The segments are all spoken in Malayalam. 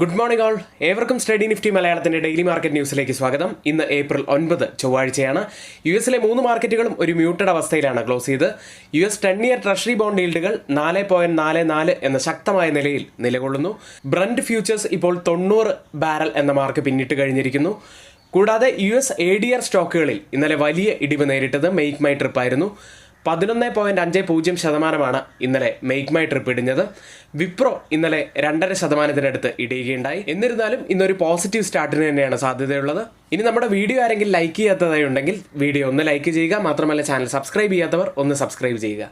Good morning all. ഏവർക്കും സ്റ്റഡി നിഫ്റ്റി മലയാളത്തിന്റെ ഡെയിലി മാർക്കറ്റ് ന്യൂസിലേക്ക് സ്വാഗതം. ഇന്ന് ഏപ്രിൽ 9 ചൊവ്വാഴ്ചയാണ്. യുഎസിലെ 3 മാർക്കറ്റുകളും ഒരു മ്യൂട്ടഡ് അവസ്ഥയിലാണ് ക്ലോസ് ചെയ്ത്. US 10-year ട്രഷറി ബോണ്ട് ഈൽഡുകൾ 4.44 എന്ന ശക്തമായ നിലയിൽ നിലകൊള്ളുന്നു. ബ്രന്റ് ഫ്യൂച്ചേഴ്സ് ഇപ്പോൾ 90 ബാരൽ എന്ന മാർക്ക് പിന്നിട്ട് കഴിഞ്ഞിരിക്കുന്നു. കൂടാതെ US ADR സ്റ്റോക്കുകളിൽ ഇന്നലെ വലിയ ഇടിവ് നേരിട്ടത് മെയ്ക്ക് മൈ ട്രിപ്പ് ആയിരുന്നു. 11.50% ഇന്നലെ മെയ്ക്ക് മൈ ട്രിപ്പ് ഇടിഞ്ഞത്. വിപ്രോ ഇന്നലെ 2.5% ഇടിയുകയുണ്ടായി. എന്നിരുന്നാലും ഇന്നൊരു പോസിറ്റീവ് സ്റ്റാർട്ടിന് തന്നെയാണ് സാധ്യതയുള്ളത്. ഇനി നമ്മുടെ വീഡിയോ ആരെങ്കിലും ലൈക്ക് ചെയ്യാത്തതായി ഉണ്ടെങ്കിൽ വീഡിയോ ഒന്ന് ലൈക്ക് ചെയ്യുക. മാത്രമല്ല ചാനൽ സബ്സ്ക്രൈബ് ചെയ്യാത്തവർ ഒന്ന് സബ്സ്ക്രൈബ് ചെയ്യുക.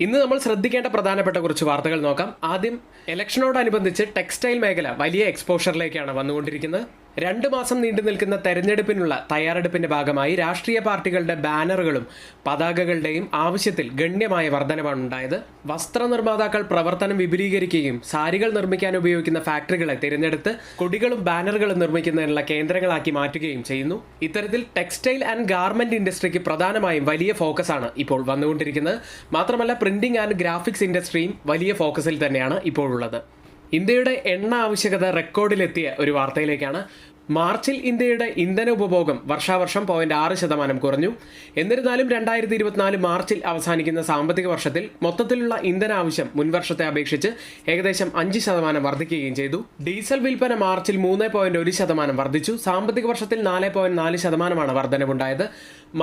ഇന്ന് നമ്മൾ ശ്രദ്ധിക്കേണ്ട പ്രധാനപ്പെട്ട കുറച്ച് വാർത്തകൾ നോക്കാം. ആദ്യം, ഇലക്ഷനോടനുബന്ധിച്ച് ടെക്സ്റ്റൈൽ മേഖല വലിയ എക്സ്പോഷറിലേക്കാണ് വന്നുകൊണ്ടിരിക്കുന്നത്. 2 മാസം നീണ്ടു നിൽക്കുന്ന തെരഞ്ഞെടുപ്പിനുള്ള തയ്യാറെടുപ്പിന്റെ ഭാഗമായി രാഷ്ട്രീയ പാർട്ടികളുടെ ബാനറുകളും പതാകകളുടെയും ആവശ്യത്തിൽ ഗണ്യമായ വർധനവാണ് ഉണ്ടായത്. വസ്ത്രനിർമ്മാതാക്കൾ പ്രവർത്തനം വിപുലീകരിക്കുകയും സാരികൾ നിർമ്മിക്കാൻ ഉപയോഗിക്കുന്ന ഫാക്ടറികളെ തിരഞ്ഞെടുത്ത് കൊടികളും ബാനറുകളും നിർമ്മിക്കുന്നതിനുള്ള കേന്ദ്രങ്ങളാക്കി മാറ്റുകയും ചെയ്യുന്നു. ഇത്തരത്തിൽ ടെക്സ്റ്റൈൽ ആൻഡ് ഗാർമെന്റ് ഇൻഡസ്ട്രിക്ക് പ്രധാനമായും വലിയ ഫോക്കസാണ് ഇപ്പോൾ വന്നുകൊണ്ടിരിക്കുന്നത്. മാത്രമല്ല പ്രിന്റിംഗ് ആൻഡ് ഗ്രാഫിക്സ് ഇൻഡസ്ട്രിയും വലിയ ഫോക്കസിൽ തന്നെയാണ് ഇപ്പോഴുള്ളത്. ഇന്ത്യയുടെ എണ്ണ ആവശ്യകത റെക്കോർഡിലെത്തിയ ഒരു വാർത്തയിലേക്കാണ്. മാർച്ചിൽ ഇന്ത്യയുടെ ഇന്ധന ഉപഭോഗം വർഷാവർഷം 0.6% കുറഞ്ഞു. എന്നിരുന്നാലും 2024 മാർച്ചിൽ അവസാനിക്കുന്ന സാമ്പത്തിക വർഷത്തിൽ മൊത്തത്തിലുള്ള ഇന്ധന ആവശ്യം മുൻവർഷത്തെ അപേക്ഷിച്ച് ഏകദേശം 5% വർദ്ധിക്കുകയും ചെയ്തു. ഡീസൽ വിൽപ്പന മാർച്ചിൽ 3.1% വർദ്ധിച്ചു. സാമ്പത്തിക വർഷത്തിൽ 4.4% വർധനവുണ്ടായത്.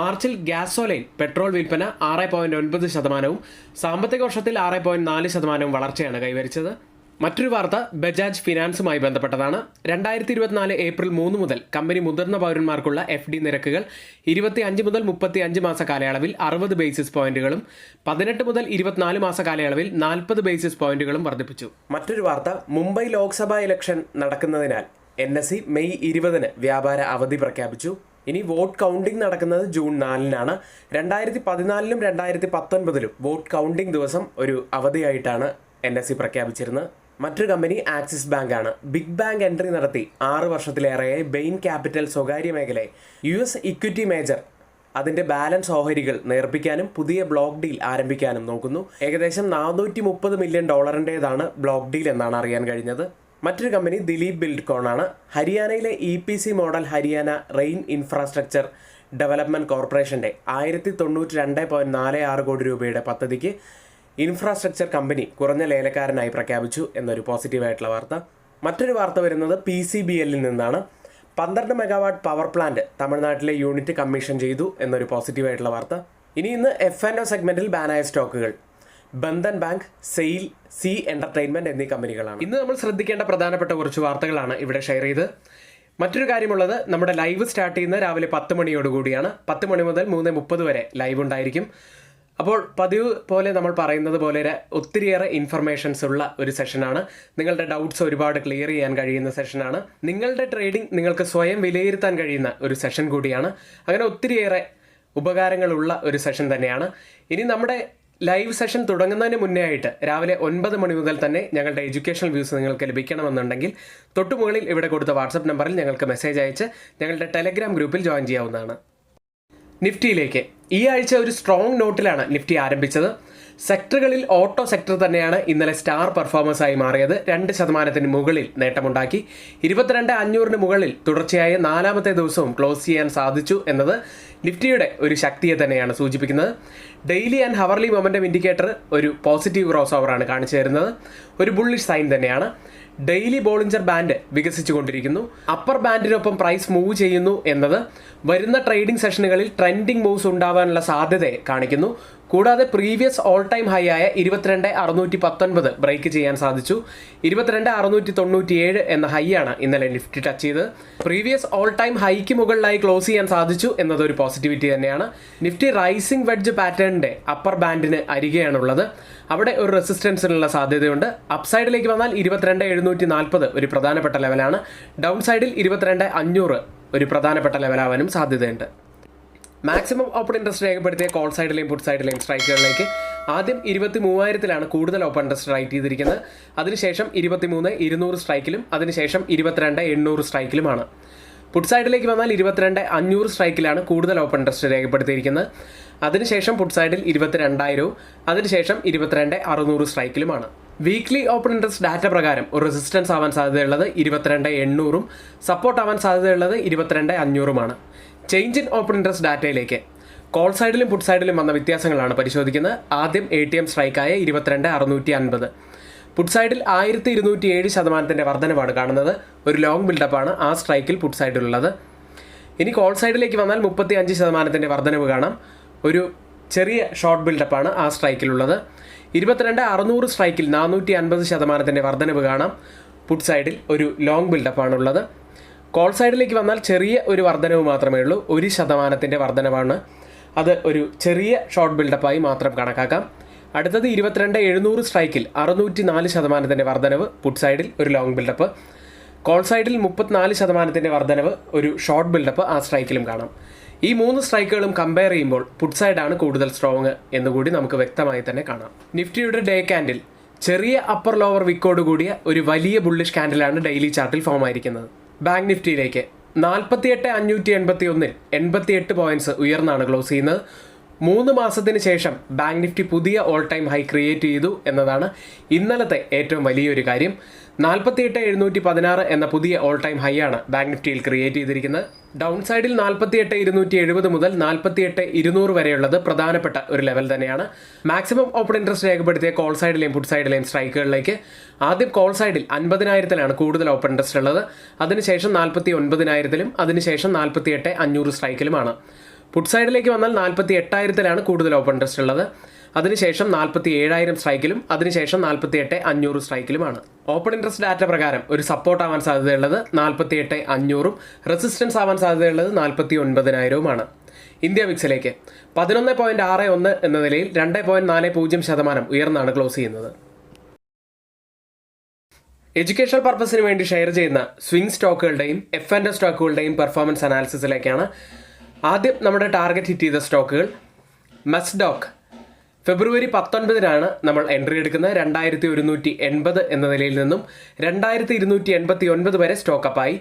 മാർച്ചിൽ ഗ്യാസോലൈൻ പെട്രോൾ വിൽപ്പന 6.9%, സാമ്പത്തിക വർഷത്തിൽ 6.4% വളർച്ചയാണ് കൈവരിച്ചത്. മറ്റൊരു വാർത്ത ബജാജ് ഫിനാൻസുമായി ബന്ധപ്പെട്ടതാണ്. 2024 ഏപ്രിൽ 3 മുതൽ കമ്പനി മുതിർന്ന പൗരന്മാർക്കുള്ള FD നിരക്കുകൾ 25 മുതൽ 35 മാസ കാലയളവിൽ 60 ബേസിസ് പോയിന്റുകളും 18 മുതൽ 24 മാസ കാലയളവിൽ 40 ബേസിസ് പോയിന്റുകളും വർദ്ധിപ്പിച്ചു. മറ്റൊരു വാർത്ത, മുംബൈ ലോക്സഭാ ഇലക്ഷൻ നടക്കുന്നതിനാൽ NSE മെയ് 20 വ്യാപാര അവധി പ്രഖ്യാപിച്ചു. ഇനി വോട്ട് കൗണ്ടിംഗ് നടക്കുന്നത് ജൂൺ 4 2014-ലും 2019-ലും വോട്ട് കൗണ്ടിംഗ് ദിവസം ഒരു അവധിയായിട്ടാണ് NSE പ്രഖ്യാപിച്ചിരുന്നത്. മറ്റൊരു കമ്പനി ആക്സിസ് ബാങ്ക് ആണ്. ബിഗ് ബാങ്ക് എൻട്രി നടത്തി 6 വർഷത്തിലേറെയായി ബെയിൻ ക്യാപിറ്റൽ സ്വകാര്യ മേഖലയെ US ഇക്വിറ്റി മേജർ അതിന്റെ ബാലൻസ് ഓഹരികൾ നേർപ്പിക്കാനും പുതിയ ബ്ലോക്ക് ഡീൽ ആരംഭിക്കാനും നോക്കുന്നു. ഏകദേശം $430 മില്യൺ ബ്ലോക്ക് ഡീൽ എന്നാണ് അറിയാൻ കഴിഞ്ഞത്. മറ്റൊരു കമ്പനി ദിലീപ് ബിൽഡ്കോൺ ആണ്. ഹരിയാനയിലെ EPC model Haryana rain infrastructure development കോർപ്പറേഷന്റെ 1092.46 കോടി രൂപയുടെ പദ്ധതിക്ക് ഇൻഫ്രാസ്ട്രക്ചർ കമ്പനി കുറഞ്ഞ ലേലക്കാരനായി പ്രഖ്യാപിച്ചു എന്നൊരു പോസിറ്റീവായിട്ടുള്ള വാർത്ത. മറ്റൊരു വാർത്ത വരുന്നത് PCBLൽ നിന്നാണ്. 12 മെഗാവാട്ട് പവർ പ്ലാന്റ് തമിഴ്നാട്ടിലെ യൂണിറ്റ് കമ്മീഷൻ ചെയ്തു എന്നൊരു പോസിറ്റീവായിട്ടുള്ള വാർത്ത. ഇന്ന് F&O സെഗ്മെന്റിൽ ബാനായ സ്റ്റോക്കുകൾ Bandhan bank, sale, C entertainment എന്നീ കമ്പനികളാണ്. ഇന്ന് നമ്മൾ ശ്രദ്ധിക്കേണ്ട പ്രധാനപ്പെട്ട കുറച്ച് വാർത്തകളാണ് ഇവിടെ ഷെയർ ചെയ്ത്. മറ്റൊരു കാര്യമുള്ളത്, നമ്മുടെ ലൈവ് സ്റ്റാർട്ട് ചെയ്യുന്നത് രാവിലെ 10 മണിയോടുകൂടിയാണ്. 10 മണി മുതൽ 3:30 വരെ ലൈവ് ഉണ്ടായിരിക്കും. അപ്പോൾ പതിവ് പോലെ നമ്മൾ പറയുന്നത് പോലെ ഒത്തിരിയേറെ ഇൻഫർമേഷൻസ് ഉള്ള ഒരു സെഷനാണ്. നിങ്ങളുടെ ഡൗട്ട്സ് ഒരുപാട് ക്ലിയർ ചെയ്യാൻ കഴിയുന്ന സെഷനാണ്. നിങ്ങളുടെ ട്രേഡിംഗ് നിങ്ങൾക്ക് സ്വയം വിലയിരുത്താൻ കഴിയുന്ന ഒരു സെഷൻ കൂടിയാണ്. അങ്ങനെ ഒത്തിരിയേറെ ഉപകാരങ്ങളുള്ള ഒരു സെഷൻ തന്നെയാണ്. ഇനി നമ്മുടെ ലൈവ് സെഷൻ തുടങ്ങുന്നതിന് മുന്നേ ആയിട്ട് രാവിലെ 9 മണി മുതൽ തന്നെ ഞങ്ങളുടെ എഡ്യൂക്കേഷണൽ വ്യൂസ് നിങ്ങൾക്ക് ലഭിക്കണമെന്നുണ്ടെങ്കിൽ തൊട്ടുമുകളിൽ ഇവിടെ കൊടുത്ത വാട്സപ്പ് നമ്പറിൽ ഞങ്ങൾക്ക് മെസ്സേജ് അയച്ച് ഞങ്ങളുടെ ടെലഗ്രാം ഗ്രൂപ്പിൽ ജോയിൻ ചെയ്യാവുന്നതാണ്. നിഫ്റ്റിയിലേക്ക് ഈ ആഴ്ച ഒരു സ്ട്രോങ് നോട്ടിലാണ് നിഫ്റ്റി ആരംഭിച്ചത്. സെക്ടറുകളിൽ ഓട്ടോ സെക്ടർ തന്നെയാണ് ഇന്നലെ സ്റ്റാർ പെർഫോമൻസായി മാറിയത്. 2% മുകളിൽ നേട്ടമുണ്ടാക്കി. 22,500 മുകളിൽ തുടർച്ചയായ 4ാമത്തെ ദിവസവും ക്ലോസ് ചെയ്യാൻ സാധിച്ചു എന്നത് നിഫ്റ്റിയുടെ ഒരു ശക്തിയെ തന്നെയാണ് സൂചിപ്പിക്കുന്നത്. Daily and hourly momentum indicator ഒരു പോസിറ്റീവ് ക്രോസ് ഓവറാണ് കാണിച്ചു തരുന്നത്. ഒരു ബുള്ളിഷ് സൈൻ തന്നെയാണ്. ഡെയിലി ബോളിഞ്ചർ ബാൻഡ് വികസിച്ചുകൊണ്ടിരിക്കുന്നു. അപ്പർ ബാൻഡിനൊപ്പം പ്രൈസ് മൂവ് ചെയ്യുന്നു എന്നത് വരുന്ന ട്രേഡിംഗ് സെഷനുകളിൽ ട്രെൻഡിംഗ് മൂവ്സ് ഉണ്ടാവാനുള്ള സാധ്യതയെ കാണിക്കുന്നു. കൂടാതെ പ്രീവിയസ് ഓൾ ടൈം ഹൈ ആയ 22,619 ബ്രേക്ക് ചെയ്യാൻ സാധിച്ചു. 22,697 എന്ന ഹൈ ആണ് ഇന്നലെ നിഫ്റ്റി ടച്ച് ചെയ്തത്. പ്രീവിയസ് ഓൾ ടൈം ഹൈക്ക് മുകളിലായി ക്ലോസ് ചെയ്യാൻ സാധിച്ചു എന്നതൊരു പോസിറ്റിവിറ്റി തന്നെയാണ്. നിഫ്റ്റി റൈസിംഗ് വെഡ്ജ് പാറ്റേണിന്റെ അപ്പർ ബാൻഡിന് അരികെയാണുള്ളത്. അവിടെ ഒരു റെസിസ്റ്റൻസിനുള്ള സാധ്യതയുണ്ട്. അപ്സൈഡിലേക്ക് വന്നാൽ 22,740 ഒരു പ്രധാനപ്പെട്ട ലെവലാണ്. ഡൗൺ സൈഡിൽ 22,500 ഒരു പ്രധാനപ്പെട്ട ലെവലാവാനും സാധ്യതയുണ്ട്. മാക്സിമം ഓപ്പൺ ഇൻട്രസ്റ്റ് രേഖപ്പെടുത്തിയ കോൾ സൈഡിലെയും പുട്ട് സൈഡിലെയും സ്ട്രൈക്കുകളിലേക്ക് ആദ്യം 23,000 കൂടുതൽ ഓപ്പൺ ഇൻട്രസ്റ്റ് റൈറ്റ് ചെയ്തിരിക്കുന്നത്. അതിനുശേഷം 23,200 സ്ട്രൈക്കിലും അതിനുശേഷം 22,800 സ്ട്രൈക്കിലുമാണ്. പുട്ട് സൈഡിലേക്ക് വന്നാൽ 22,500 സ്ട്രൈക്കിലാണ് കൂടുതൽ ഓപ്പൺ ഇൻട്രസ്റ്റ് രേഖപ്പെടുത്തിയിരിക്കുന്നത്. അതിനുശേഷം പുട്ട് സൈഡിൽ 22,000, അതിനുശേഷം 22,600 സ്ട്രൈക്കിലുമാണ്. വീക്ക്ലി ഓപ്പൺ ഇൻട്രസ്റ്റ് ഡാറ്റ പ്രകാരം ഒരു റെസിസ്റ്റൻസ് ആവാൻ സാധ്യതയുള്ളത് 22,800, സപ്പോർട്ട് ആവാൻ സാധ്യതയുള്ളത് 22,500. ചേഞ്ച് ഇൻ ഓപ്പൺ ഇൻട്രസ്റ്റ് ഡാറ്റയിലേക്ക് കോൾ സൈഡിലും പുട്ട് സൈഡിലും വന്ന വ്യത്യാസങ്ങളാണ് പരിശോധിക്കുന്നത്. ആദ്യം ATM സ്ട്രൈക്കായ 22,650. പുട്ട് സൈഡിൽ 1,207% വർധനവാണ് കാണുന്നത്. ഒരു ലോങ് ബിൽഡപ്പാണ് ആ സ്ട്രൈക്കിൽ പുട്ട് സൈഡിലുള്ളത്. ഇനി കോൾ സൈഡിലേക്ക് വന്നാൽ 35% വർധനവ് കാണാം. ഒരു ചെറിയ ഷോർട്ട് ബിൽഡപ്പാണ് ആ സ്ട്രൈക്കിലുള്ളത്. 22,600 സ്ട്രൈക്കിൽ 450% വർധനവ് കാണാം. പുട്ട് സൈഡിൽ ഒരു ലോങ് ബിൽഡപ്പാണുള്ളത്. കോൾ സൈഡിലേക്ക് വന്നാൽ ചെറിയ ഒരു വർധനവ് മാത്രമേ ഉള്ളൂ. 1% വർധനവാണ്. അത് ഒരു ചെറിയ ഷോർട്ട് ബിൽഡപ്പായി മാത്രം കണക്കാക്കാം. അടുത്തത് 22,700 സ്ട്രൈക്കിൽ 604% വർധനവ്. പുട്ട് സൈഡിൽ ഒരു ലോങ് ബിൽഡപ്പ്. കോൾ സൈഡിൽ 34% വർധനവ്. ഒരു ഷോർട്ട് ബിൽഡപ്പ് ആ സ്ട്രൈക്കിലും കാണാം. ഈ 3 സ്ട്രൈക്കുകളും കമ്പയർ ചെയ്യുമ്പോൾ പുട്ട് സൈഡാണ് കൂടുതൽ സ്ട്രോങ് എന്നുകൂടി നമുക്ക് വ്യക്തമായി തന്നെ കാണാം. നിഫ്റ്റിയുടെ ഡേ ക്യാൻഡിൽ ചെറിയ അപ്പർ ലോവർ വിക്കോട് കൂടിയ ഒരു വലിയ ബുള്ളിഷ് ക്യാൻഡിലാണ് ഡെയിലി ചാർട്ടിൽ ഫോം ആയിരിക്കുന്നത്. ബാങ്ക് നിഫ്റ്റിയിലേക്ക് 48,581 88 പോയിന്റ്സ് ഉയർന്നാണ് ക്ലോസ് ചെയ്യുന്നത്. 3 മാസത്തിന് ശേഷം ബാങ്ക് നിഫ്റ്റി പുതിയ ഓൾ ടൈം ഹൈ ക്രിയേറ്റ് ചെയ്തു എന്നതാണ് ഇന്നലത്തെ ഏറ്റവും വലിയൊരു കാര്യം. 48,716 എന്ന പുതിയ ഓൾ ടൈം ഹൈ ആണ് ബാങ്ക് നിഫ്റ്റിയിൽ ക്രിയേറ്റ് ചെയ്തിരിക്കുന്നത്. ഡൗൺ സൈഡിൽ 48,270 മുതൽ 48,200 വരെയുള്ളത് പ്രധാനപ്പെട്ട ഒരു ലെവൽ തന്നെയാണ്. മാക്സിമം ഓപ്പൺ ഇൻട്രസ്റ്റ് രേഖപ്പെടുത്തിയ കോൾ സൈഡിലെയും പുട്ട് സൈഡിലെയും സ്ട്രൈക്കുകളിലേക്ക് ആദ്യം കോൾ സൈഡിൽ 50,000-ലാണ് കൂടുതൽ ഓപ്പൺ ഇൻട്രസ്റ്റ് ഉള്ളത്. അതിനുശേഷം 49,000-ലും അതിനുശേഷം 48,500 സ്ട്രൈക്കിലുമാണ്. പുട്ട് സൈഡിലേക്ക് വന്നാൽ 48,000-ലാണ് കൂടുതൽ ഓപ്പൺ ഇൻട്രസ്റ്റ് ഉള്ളത്. അതിനുശേഷം 47,000 സ്ട്രൈക്കിലും അതിനുശേഷം 48,500 സ്ട്രൈക്കിലുമാണ്. ഓപ്പൺ ഇൻട്രസ്റ്റ് ഡാറ്റ പ്രകാരം ഒരു സപ്പോർട്ട് ആവാൻ സാധ്യതയുള്ളത് 48,500-ഉം റെസിസ്റ്റൻസ് ആവാൻ സാധ്യതയുള്ളത് 49,000-ഉമാണ്. ഇന്ത്യ വിക്സിലേക്ക് 11.61 എന്ന നിലയിൽ 2.40% ഉയർന്നാണ് ക്ലോസ് ചെയ്യുന്നത്. എഡ്യൂക്കേഷണൽ പർപ്പസിന് വേണ്ടി ഷെയർ ചെയ്യുന്ന സ്വിംഗ് സ്റ്റോക്കുകളുടെയും F&O സ്റ്റോക്കുകളുടെയും പെർഫോമൻസ് അനാലിസിസിലേക്കാണ്. ആദ്യം നമ്മുടെ ടാർഗറ്റ് ഹിറ്റ് ചെയ്ത സ്റ്റോക്കുകൾ. മസ്ഡോക്ക് ഫെബ്രുവരി 19-നാണ് നമ്മൾ എൻട്രി എടുക്കുന്നത്. 2,180 എന്ന നിലയിൽ നിന്നും 2,289 വരെ സ്റ്റോക്കപ്പായി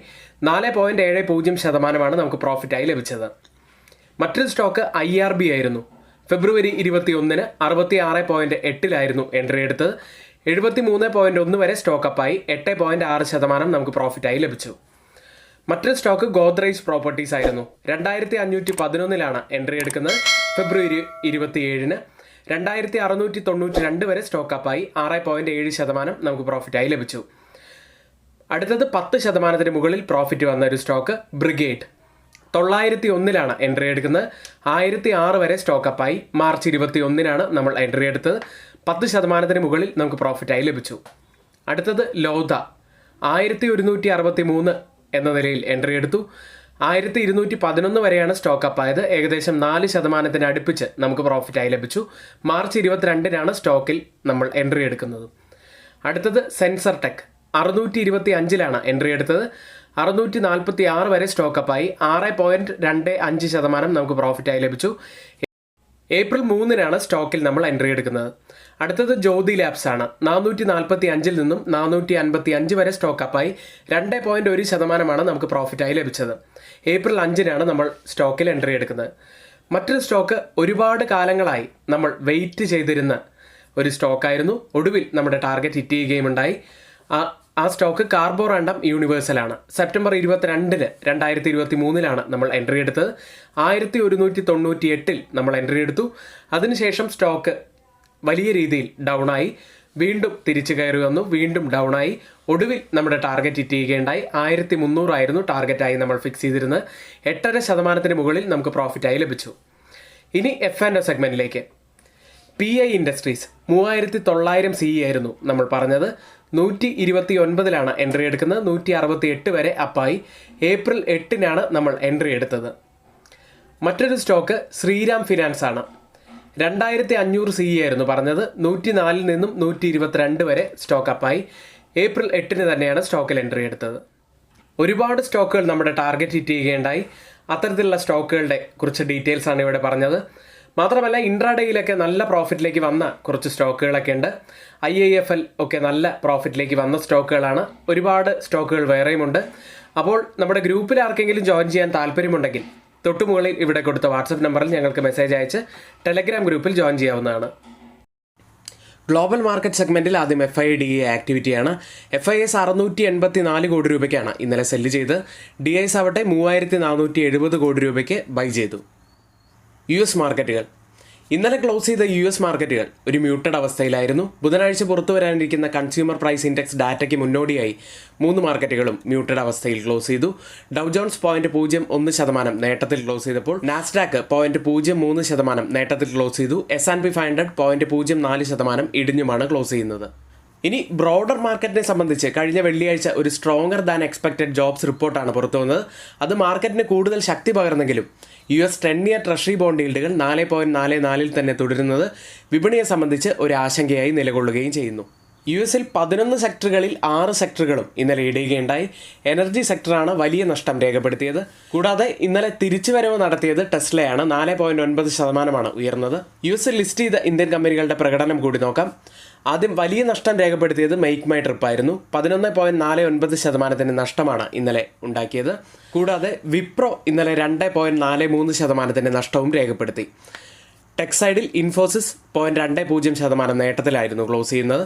4.70% നമുക്ക് പ്രോഫിറ്റായി ലഭിച്ചത്. മറ്റൊരു സ്റ്റോക്ക് IRB ആയിരുന്നു. ഫെബ്രുവരി 21-ന് 66.8-ലായിരുന്നു എൻട്രി എടുത്തത്. 73.1 വരെ സ്റ്റോക്കപ്പായി 8.6% നമുക്ക് പ്രോഫിറ്റായി ലഭിച്ചു. മറ്റൊരു സ്റ്റോക്ക് ഗോദ്രേജ് പ്രോപ്പർട്ടീസ് ആയിരുന്നു. 2,511-ലാണ് എൻട്രി എടുക്കുന്നത്. ഫെബ്രുവരി 27-ന് 2,692 വരെ സ്റ്റോക്കപ്പായി 6.7% നമുക്ക് പ്രോഫിറ്റായി ലഭിച്ചു. അടുത്തത് 10% മുകളിൽ പ്രോഫിറ്റ് വന്ന ഒരു സ്റ്റോക്ക് ബ്രിഗേഡ്. 901-ലാണ് എൻട്രി എടുക്കുന്നത്. 1,006 വരെ സ്റ്റോക്കപ്പായി മാർച്ച് 21-നാണ് നമ്മൾ എൻട്രി എടുത്തത്. 10% മുകളിൽ നമുക്ക് പ്രോഫിറ്റായി ലഭിച്ചു. അടുത്തത് ലോധ 1,163 എന്ന നിലയിൽ എൻട്രി എടുത്തു. 1,211 വരെയാണ് സ്റ്റോക്ക് അപ്പ് ആയത്. ഏകദേശം 4% അടുപ്പിച്ച് നമുക്ക് പ്രോഫിറ്റായി ലഭിച്ചു. മാർച്ച് 22-നാണ് സ്റ്റോക്കിൽ നമ്മൾ എൻട്രി എടുക്കുന്നത്. അടുത്തത് സെൻസർ ടെക് 625-ലാണ് എൻട്രി എടുത്തത്. 646 വരെ സ്റ്റോക്ക് അപ്പായി 6.25% നമുക്ക് പ്രോഫിറ്റായി ലഭിച്ചു. ഏപ്രിൽ 3-നാണ് സ്റ്റോക്കിൽ നമ്മൾ എൻട്രി എടുക്കുന്നത്. അടുത്തത് ജ്യോതി ലാബ്സ് ആണ്. 445-ൽ നിന്നും 455 വരെ സ്റ്റോക്ക് അപ്പായി 2.1% നമുക്ക് പ്രോഫിറ്റായി ലഭിച്ചത്. ഏപ്രിൽ 5-നാണ് നമ്മൾ സ്റ്റോക്കിൽ എൻട്രി എടുക്കുന്നത്. മറ്റൊരു സ്റ്റോക്ക് ഒരുപാട് കാലങ്ങളായി നമ്മൾ വെയിറ്റ് ചെയ്തിരുന്ന ഒരു സ്റ്റോക്കായിരുന്നു. ഒടുവിൽ നമ്മുടെ ടാർഗറ്റ് ഹിറ്റ് ചെയ്യുകയും ഉണ്ടായി. ആ സ്റ്റോക്ക് കാർബോറാണ്ടം യൂണിവേഴ്സലാണ്. സെപ്റ്റംബർ 22-ന് 2023-ലാണ് നമ്മൾ എൻട്രി എടുത്തത്. 1,198-ൽ നമ്മൾ എൻട്രി എടുത്തു. അതിനുശേഷം സ്റ്റോക്ക് വലിയ രീതിയിൽ ഡൗൺ ആയി, വീണ്ടും തിരിച്ചു കയറി വന്നു, വീണ്ടും ഡൗൺ ആയി. ഒടുവിൽ നമ്മുടെ ടാർഗറ്റ് ഹിറ്റ് ചെയ്യുകയുണ്ടായി. 1,300 ആയിരുന്നു ടാർഗറ്റായി നമ്മൾ ഫിക്സ് ചെയ്തിരുന്നത്. 8.5% മുകളിൽ നമുക്ക് പ്രോഫിറ്റായി ലഭിച്ചു. ഇനി F&O സെഗ്മെന്റിലേക്ക്. PI ഇൻഡസ്ട്രീസ് 3,900 CE ആയിരുന്നു നമ്മൾ പറഞ്ഞത്. 129-ലാണ് എൻട്രി എടുക്കുന്നത്. 168 വരെ അപ്പായി. ഏപ്രിൽ 8-നാണ് നമ്മൾ എൻട്രി എടുത്തത്. മറ്റൊരു സ്റ്റോക്ക് ശ്രീരാം ഫിനാൻസ് ആണ്. 2,500 CE ആയിരുന്നു പറഞ്ഞത്. 104-ൽ നിന്നും 122 വരെ സ്റ്റോക്ക് അപ്പായി. ഏപ്രിൽ 8-ന് തന്നെയാണ് സ്റ്റോക്കിൽ എൻട്രി എടുത്തത്. ഒരുപാട് സ്റ്റോക്കുകൾ നമ്മുടെ ടാർഗറ്റ് ഹിറ്റ് ചെയ്യുകയുണ്ടായി. അത്തരത്തിലുള്ള സ്റ്റോക്കുകളുടെ കുറച്ച് ഡീറ്റെയിൽസ് ആണ് ഇവിടെ പറഞ്ഞത്. മാത്രമല്ല ഇൻട്രാഡേയിലൊക്കെ നല്ല പ്രോഫിറ്റിലേക്ക് വന്ന കുറച്ച് സ്റ്റോക്കുകളൊക്കെ ഉണ്ട്. IIFL ഒക്കെ നല്ല പ്രോഫിറ്റിലേക്ക് വന്ന സ്റ്റോക്കുകളാണ്. ഒരുപാട് സ്റ്റോക്കുകൾ വേറെയുമുണ്ട്. അപ്പോൾ നമ്മുടെ ഗ്രൂപ്പിൽ ആർക്കെങ്കിലും ജോയിൻ ചെയ്യാൻ താല്പര്യമുണ്ടെങ്കിൽ തൊട്ടുമുകളിൽ ഇവിടെ കൊടുത്ത വാട്സപ്പ് നമ്പറിൽ ഞങ്ങൾക്ക് മെസ്സേജ് അയച്ച് ടെലഗ്രാം ഗ്രൂപ്പിൽ ജോയിൻ ചെയ്യാവുന്നതാണ്. ഗ്ലോബൽ മാർക്കറ്റ് സെഗ്മെന്റിൽ ആദ്യം FIDA ആക്ടിവിറ്റിയാണ്. FIS 684 കോടി രൂപയ്ക്കാണ് ഇന്നലെ സെല്ല് ചെയ്ത്. DIs ആവട്ടെ 3470 കോടി രൂപയ്ക്ക് ബൈ ചെയ്തു. US മാർക്കറ്റുകൾ ഇന്നലെ ക്ലോസ് ചെയ്ത US മാർക്കറ്റുകൾ ഒരു മ്യൂട്ടഡ് അവസ്ഥയിലായിരുന്നു. ബുധനാഴ്ച പുറത്തു വരാനിരിക്കുന്ന കൺസ്യൂമർ പ്രൈസ് ഇൻഡെക്സ് ഡാറ്റയ്ക്ക് മുന്നോടിയായി 3 മാർക്കറ്റുകളും മ്യൂട്ടഡ് അവസ്ഥയിൽ ക്ലോസ് ചെയ്തു. ഡൗ ജോൺസ് 0.01% നേട്ടത്തിൽ ക്ലോസ് ചെയ്തപ്പോൾ നാസ്ഡാക്ക് 0.03% നേട്ടത്തിൽ ക്ലോസ് ചെയ്തു. S&P 500 0.04% ഇടിഞ്ഞുമാണ് ക്ലോസ് ചെയ്യുന്നത്. ഇനി ബ്രോഡർ മാർക്കറ്റിനെ സംബന്ധിച്ച് കഴിഞ്ഞ വെള്ളിയാഴ്ച ഒരു സ്ട്രോങ്ങർ ദാൻ എക്സ്പെക്റ്റഡ് ജോബ്സ് റിപ്പോർട്ടാണ് പുറത്തു വന്നത്. അത് മാർക്കറ്റിന് കൂടുതൽ ശക്തി പകർന്നെങ്കിലും US 10-year ട്രഷറി ബോണ്ട് ഈൽഡുകൾ 4.44 തന്നെ തുടരുന്നത് വിപണിയെ സംബന്ധിച്ച് ഒരു ആശങ്കയായി നിലകൊള്ളുകയും ചെയ്യുന്നു. US-ൽ 11 സെക്ടറുകളിൽ 6 സെക്ടറുകളും ഇന്നലെ ഇടിയുകയുണ്ടായി. എനർജി സെക്ടറാണ് വലിയ നഷ്ടം രേഖപ്പെടുത്തിയത്. കൂടാതെ ഇന്നലെ തിരിച്ചുവരവ് നടത്തിയത് ടെസ്ലയാണ്. 4.9% ഉയർന്നത്. US-ൽ ലിസ്റ്റ് ചെയ്ത ഇന്ത്യൻ കമ്പനികളുടെ പ്രകടനം കൂടി നോക്കാം. ആദ്യം വലിയ നഷ്ടം രേഖപ്പെടുത്തിയത് മേക്ക് മൈ ട്രിപ്പ് ആയിരുന്നു. 11.49% നഷ്ടമാണ് ഇന്നലെ ഉണ്ടാക്കിയത്. കൂടാതെ വിപ്രോ ഇന്നലെ 2.43% നഷ്ടവും രേഖപ്പെടുത്തി. ടെക് സൈഡിൽ ഇൻഫോസിസ് 0.20% നേട്ടത്തിലായിരുന്നു ക്ലോസ് ചെയ്യുന്നത്.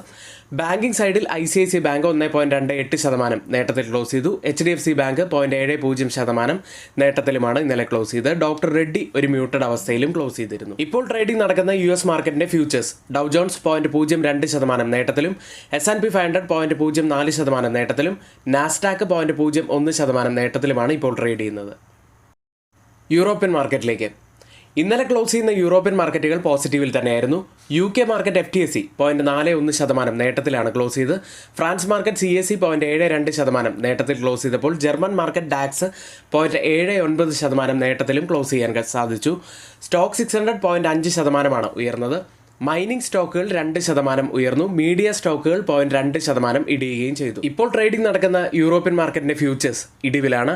ബാങ്കിംഗ് സൈഡിൽ ICICI ബാങ്ക് 1.28% നേട്ടത്തിൽ ക്ലോസ് ചെയ്തു. HDFC ബാങ്ക് 0.70% നേട്ടത്തിലുമാണ് ഇന്നലെ ക്ലോസ് ചെയ്തത്. ഡോക്ടർ റെഡ്ഡി ഒരു മ്യൂട്ടഡ് അവസ്ഥയിലും ക്ലോസ് ചെയ്തിരുന്നു. ഇപ്പോൾ ട്രേഡിംഗ് നടക്കുന്ന US മാർക്കറ്റിന്റെ ഫ്യൂച്ചേഴ്സ് ഡൗ ജോൺസ് 0.02% നേട്ടത്തിലും S&P 500 0.04% നേട്ടത്തിലും നാസ്ഡാക്ക് 0.01% നേട്ടത്തിലുമാണ് ഇപ്പോൾ ട്രേഡ് ചെയ്യുന്നത്. യൂറോപ്യൻ മാർക്കറ്റിലേക്ക് ഇന്നലെ ക്ലോസ് ചെയ്യുന്ന യൂറോപ്യൻ മാർക്കറ്റുകൾ പോസിറ്റീവിൽ തന്നെയായിരുന്നു. UK മാർക്കറ്റ് FTSE 0.41% നേട്ടത്തിലാണ് ക്ലോസ് ചെയ്ത്. ഫ്രാൻസ് മാർക്കറ്റ് CAC 0.72% നേട്ടത്തിൽ ക്ലോസ് ചെയ്തപ്പോൾ ജർമ്മൻ മാർക്കറ്റ് DAX 0.79% നേട്ടത്തിലും ക്ലോസ് ചെയ്യാൻ സാധിച്ചു. സ്റ്റോക്ക് 600 0.5% ഉയർന്നത്. മൈനിങ് സ്റ്റോക്കുകൾ 2% ഉയർന്നു. മീഡിയ സ്റ്റോക്കുകൾ 0.2% ഇടിയുകയും ചെയ്തു. ഇപ്പോൾ ട്രേഡിംഗ് നടക്കുന്ന യൂറോപ്യൻ മാർക്കറ്റിന്റെ ഫ്യൂച്ചേഴ്സ് ഇടിവിലാണ്.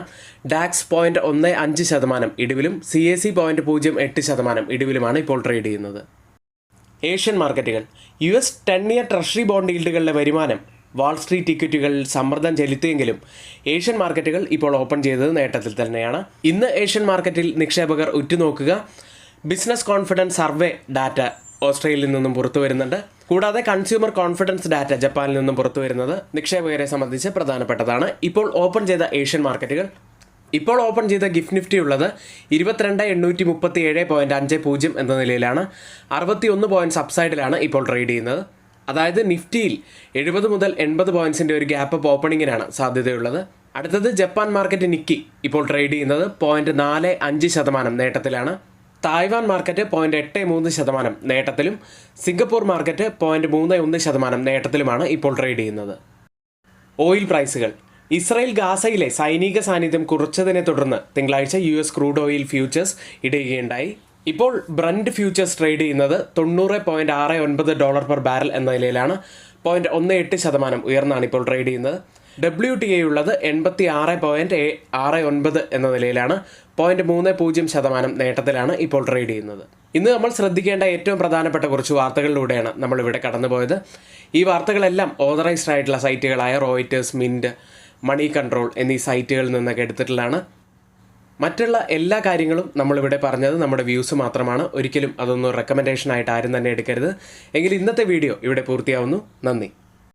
DAX 0.15% ഇടിവിലും CAC 0.08% ഇടിവിലുമാണ് ഇപ്പോൾ ട്രേഡ് ചെയ്യുന്നത്. ഏഷ്യൻ മാർക്കറ്റുകൾ US 10-year ട്രഷറി ബോണ്ട് ഈൽഡുകളുടെ വരുമാനം വാൾ സ്ട്രീറ്റ് ഇക്വിറ്റികളിൽ സമ്മർദ്ദം ചെലുത്തിയെങ്കിലും ഏഷ്യൻ മാർക്കറ്റുകൾ ഇപ്പോൾ ഓപ്പൺ ചെയ്തത് നേട്ടത്തിൽ തന്നെയാണ്. ഇന്ന് ഏഷ്യൻ മാർക്കറ്റിൽ നിക്ഷേപകർ ഉറ്റുനോക്കുക ബിസിനസ് കോൺഫിഡൻസ് സർവേ ഡാറ്റ ഓസ്ട്രേലിയയിൽ നിന്നും പുറത്തു വരുന്നുണ്ട്. കൂടാതെ കൺസ്യൂമർ കോൺഫിഡൻസ് ഡാറ്റ ജപ്പാനിൽ നിന്നും പുറത്തു വരുന്നത് നിക്ഷേപകരെ സംബന്ധിച്ച് പ്രധാനപ്പെട്ടതാണ്. ഇപ്പോൾ ഓപ്പൺ ചെയ്ത ഏഷ്യൻ മാർക്കറ്റുകൾ ഇപ്പോൾ ഓപ്പൺ ചെയ്ത ഗിഫ്റ്റ് നിഫ്റ്റി ഉള്ളത് 22,837.50 എന്ന നിലയിലാണ്. 61 പോയിന്റ് സബ്സൈഡിലാണ് ഇപ്പോൾ ട്രേഡ് ചെയ്യുന്നത്. അതായത് നിഫ്റ്റിയിൽ 70 മുതൽ 80 പോയിന്റ്സിൻ്റെ ഒരു ഗ്യാപ്പ് അപ്പ് ഓപ്പണിങ്ങിനാണ് സാധ്യതയുള്ളത്. അടുത്തത് ജപ്പാൻ മാർക്കറ്റ് നിക്കി ഇപ്പോൾ ട്രേഡ് ചെയ്യുന്നത് 0.45% നേട്ടത്തിലാണ്. തായ്വാൻ മാർക്കറ്റ് 0.83% നേട്ടത്തിലും സിംഗപ്പൂർ മാർക്കറ്റ് 0.31% നേട്ടത്തിലുമാണ് ഇപ്പോൾ ട്രേഡ് ചെയ്യുന്നത്. ഓയിൽ പ്രൈസുകൾ ഇസ്രായേൽ ഗാസയിലെ സൈനിക സാന്നിധ്യം കുറച്ചതിനെ തുടർന്ന് തിങ്കളാഴ്ച US ക്രൂഡ് ഓയിൽ ഫ്യൂച്ചേഴ്സ് ഇടിയുകയുണ്ടായി. ഇപ്പോൾ ബ്രന്റ് ഫ്യൂച്ചേഴ്സ് ട്രേഡ് ചെയ്യുന്നത് $90.69 പെർ ബാരൽ എന്ന നിലയിലാണ്. 0.18% ഉയർന്നാണ് ഇപ്പോൾ ട്രേഡ് ചെയ്യുന്നത്. WTI ഉള്ളത് 86.69 എന്ന നിലയിലാണ്. 0.30% നേട്ടത്തിലാണ് ഇപ്പോൾ ട്രേഡ് ചെയ്യുന്നത്. ഇന്ന് നമ്മൾ ശ്രദ്ധിക്കേണ്ട ഏറ്റവും പ്രധാനപ്പെട്ട കുറച്ച് വാർത്തകളിലൂടെയാണ് നമ്മളിവിടെ കടന്നുപോയത്. ഈ വാർത്തകളെല്ലാം ഓതറൈസ്ഡ് ആയിട്ടുള്ള സൈറ്റുകളായ റോയിറ്റേഴ്സ്, മിൻറ്റ്, മണി കൺട്രോൾ എന്നീ സൈറ്റുകളിൽ നിന്നൊക്കെ എടുത്തിട്ടുള്ളതാണ്. മറ്റുള്ള എല്ലാ കാര്യങ്ങളും നമ്മളിവിടെ പറഞ്ഞത് നമ്മുടെ വ്യൂസ് മാത്രമാണ്. ഒരിക്കലും അതൊന്നും റെക്കമെൻഡേഷൻ ആയിട്ട് ആരും തന്നെ എടുക്കരുത്. എങ്കിൽ ഇന്നത്തെ വീഡിയോ ഇവിടെ പൂർത്തിയാവുന്നു. നന്ദി.